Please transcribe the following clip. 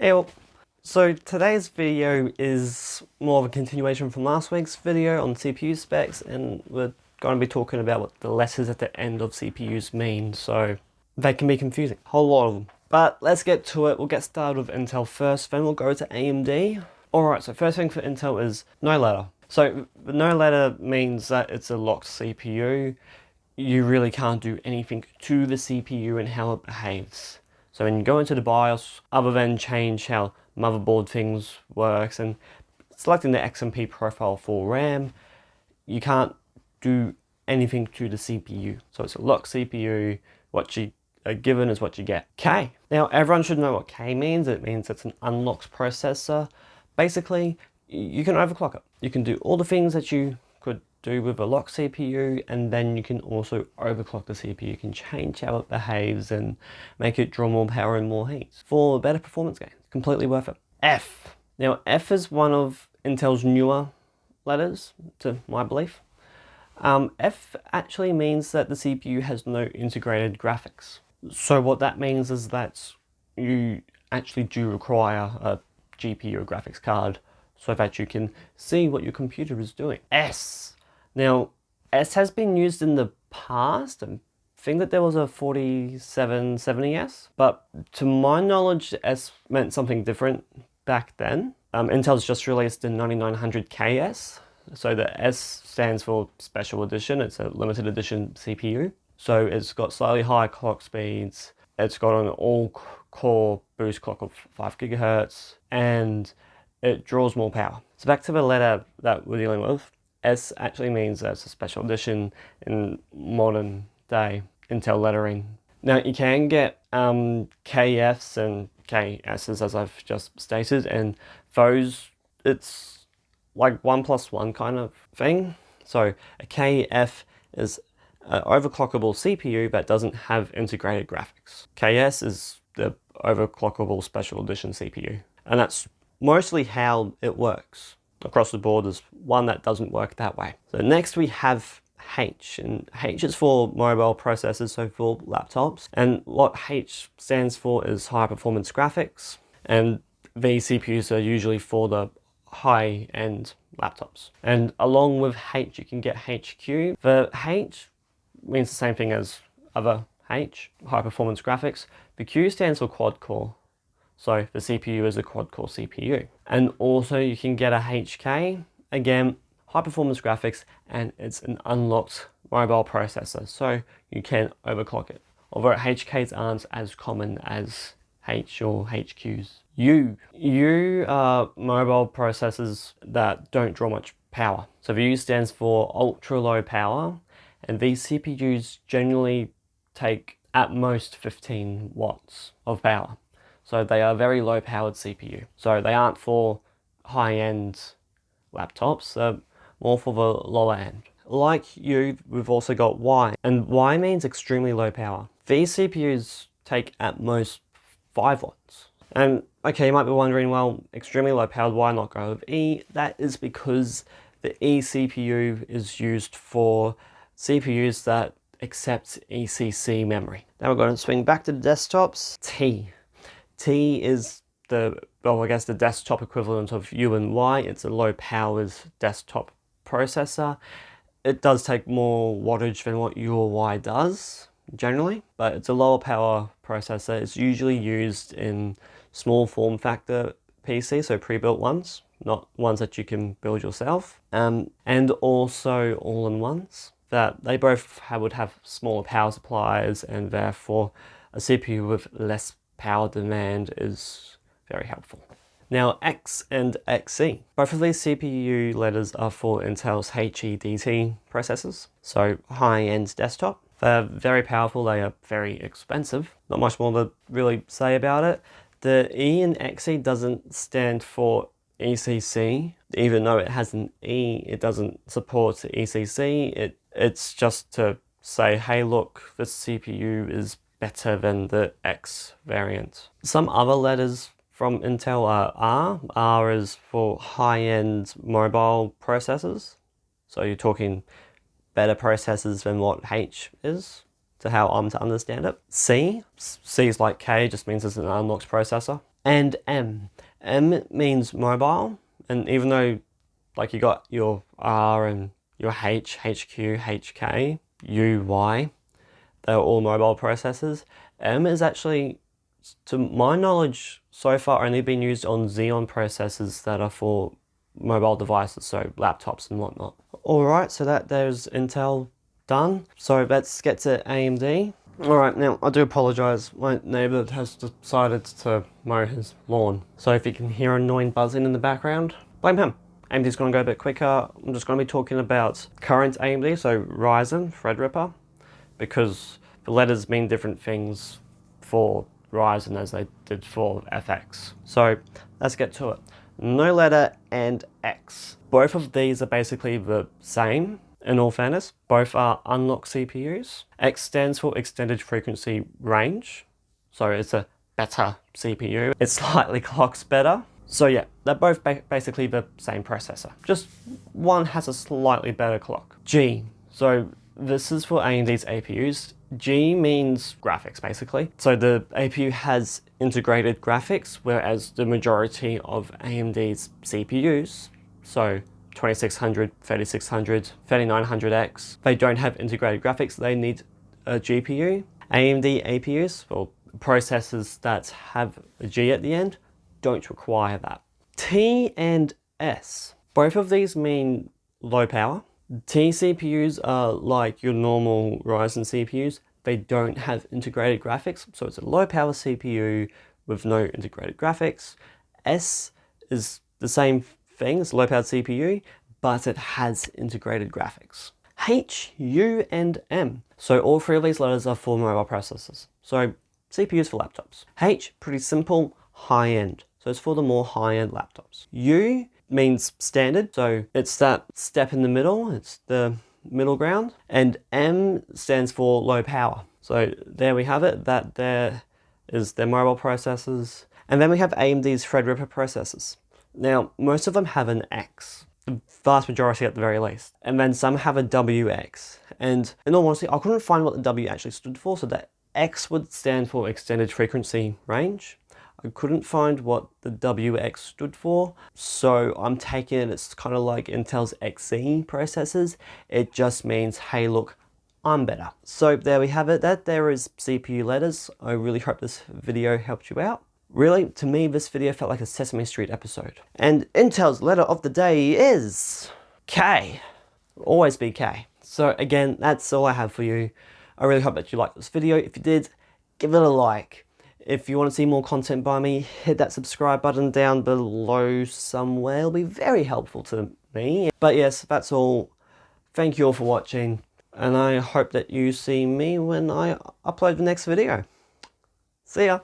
Hey all. So today's video is more of a continuation from last week's video on CPU specs, and we're going to be talking about what the letters at the end of CPUs mean, so they can be confusing, a whole lot of them. But let's get to it. We'll get started with Intel first, then we'll go to AMD. Alright, so first thing for Intel is no letter. So the no letter means that it's a locked CPU. You really can't do anything to the CPU and how it behaves. So when you go into the BIOS, other than change how motherboard things works and selecting the XMP profile for RAM, you can't do anything to the CPU. So it's a locked CPU, what you are given is what you get. K. Now everyone should know what K means. It means it's an unlocked processor. Basically, you can overclock it. You can do all the things that you could do with a locked CPU, and then you can also overclock the CPU. You can change how it behaves and make it draw more power and more heat for better performance gains. Completely worth it. F. Now F is one of Intel's newer letters, to my belief. F actually means that the CPU has no integrated graphics. So what that means is that you actually do require a GPU or graphics card so that you can see what your computer is doing. S. Now, S has been used in the past. I think that there was a 4770S, but to my knowledge, S meant something different back then. Intel's just released the 9900KS. So the S stands for Special Edition. It's a limited edition CPU. So it's got slightly higher clock speeds. It's got an all-core boost clock of 5 GHz, and it draws more power. So back to the letter that we're dealing with. S actually means that it's a special edition in modern day Intel lettering. Now you can get KFs and KSs, as I've just stated, and those, it's like 1+1 kind of thing. So a KF is an overclockable CPU that doesn't have integrated graphics. KS is the overclockable special edition CPU, and that's mostly how it works across the board. Is one that doesn't work that way. So next we have H, and H is for mobile processors, so for laptops. And what H stands for is high performance graphics, and these CPUs are usually for the high-end laptops. And along with H, you can get HQ. The H means the same thing as other H, high performance graphics. The Q stands for quad core. So the CPU is a quad-core CPU. And also you can get a HK, again, high performance graphics, and it's an unlocked mobile processor, so you can overclock it. Although HKs aren't as common as H or HQs. U are mobile processors that don't draw much power. So the U stands for ultra low power, and these CPUs generally take at most 15 watts of power. So they are very low powered CPU. So they aren't for high-end laptops, they're more for the lower end. Like U, we've also got Y, and Y means extremely low power. These CPUs take at most 5 watts. And okay, you might be wondering, well, extremely low powered, why not go with E? That is because the E CPU is used for CPUs that accept ECC memory. Now we're going to swing back to the desktops. T. T is the desktop equivalent of U and Y. It's a low powered desktop processor. It does take more wattage than what U or Y does generally, but it's a lower power processor. It's usually used in small form factor PCs, so pre-built ones, not ones that you can build yourself, and also all-in-ones. That they both would have smaller power supplies, and therefore a CPU with less power demand is very helpful. Now X and XE. Both of these CPU letters are for Intel's HEDT processors, so high-end desktop. They're very powerful, they are very expensive. Not much more to really say about it. The E in XE doesn't stand for ECC. Even though it has an E, it doesn't support ECC. It's just to say, hey look, this CPU is better than the X variant. Some other letters from Intel are R. R is for high-end mobile processors. So you're talking better processors than what H is, to how I'm to understand it. C. C is like K, just means it's an unlocked processor. and M. M means mobile, and even though like you got your R and your H, HQ, HK, U, Y, they're all mobile processors. M is actually, to my knowledge, so far only been used on Xeon processors that are for mobile devices, so laptops and whatnot. Alright, so there's Intel done. So let's get to AMD. Alright, now I do apologise, my neighbour has decided to mow his lawn. So if you can hear annoying buzzing in the background, blame him. AMD's going to go a bit quicker. I'm just going to be talking about current AMD, so Ryzen, Threadripper, because the letters mean different things for Ryzen as they did for FX. So let's get to it. No letter and X. Both of these are basically the same. In all fairness, both are unlock CPUs. X stands for extended frequency range. So it's a better CPU. It slightly clocks better. So yeah, they're both basically the same processor. Just one has a slightly better clock. G. So this is for AMD's APUs. G means graphics, basically. So the APU has integrated graphics, whereas the majority of AMD's CPUs, so 2600, 3600, 3900X, they don't have integrated graphics, they need a GPU. AMD APUs, or processors that have a G at the end, don't require that. T and S. Both of these mean low power. T CPUs are like your normal Ryzen CPUs. They don't have integrated graphics, so it's a low power CPU with no integrated graphics. S is the same thing, it's a low powered CPU, but it has integrated graphics. H, U, and M. So all three of these letters are for mobile processors. So CPUs for laptops. H, pretty simple, high end. So it's for the more high end laptops. U means standard, so it's that step in the middle, it's the middle ground. And M stands for low power. So there we have it, that there is their mobile processors. And then we have AMD's Threadripper processors. Now, most of them have an X, the vast majority at the very least. And then some have a WX. And in all honesty, I couldn't find what the W actually stood for, so that X would stand for extended frequency range. I couldn't find what the WX stood for, so I'm taking it, it's kind of like Intel's XE processors. It just means, hey look, I'm better. So there we have it, that there is CPU letters. I really hope this video helped you out. Really, to me, this video felt like a Sesame Street episode. And Intel's letter of the day is K. Always be K. So again, that's all I have for you. I really hope that you liked this video. If you did, give it a like. If you want to see more content by me, hit that subscribe button down below somewhere. It'll be very helpful to me. But yes, that's all. Thank you all for watching, and I hope that you see me when I upload the next video. See ya!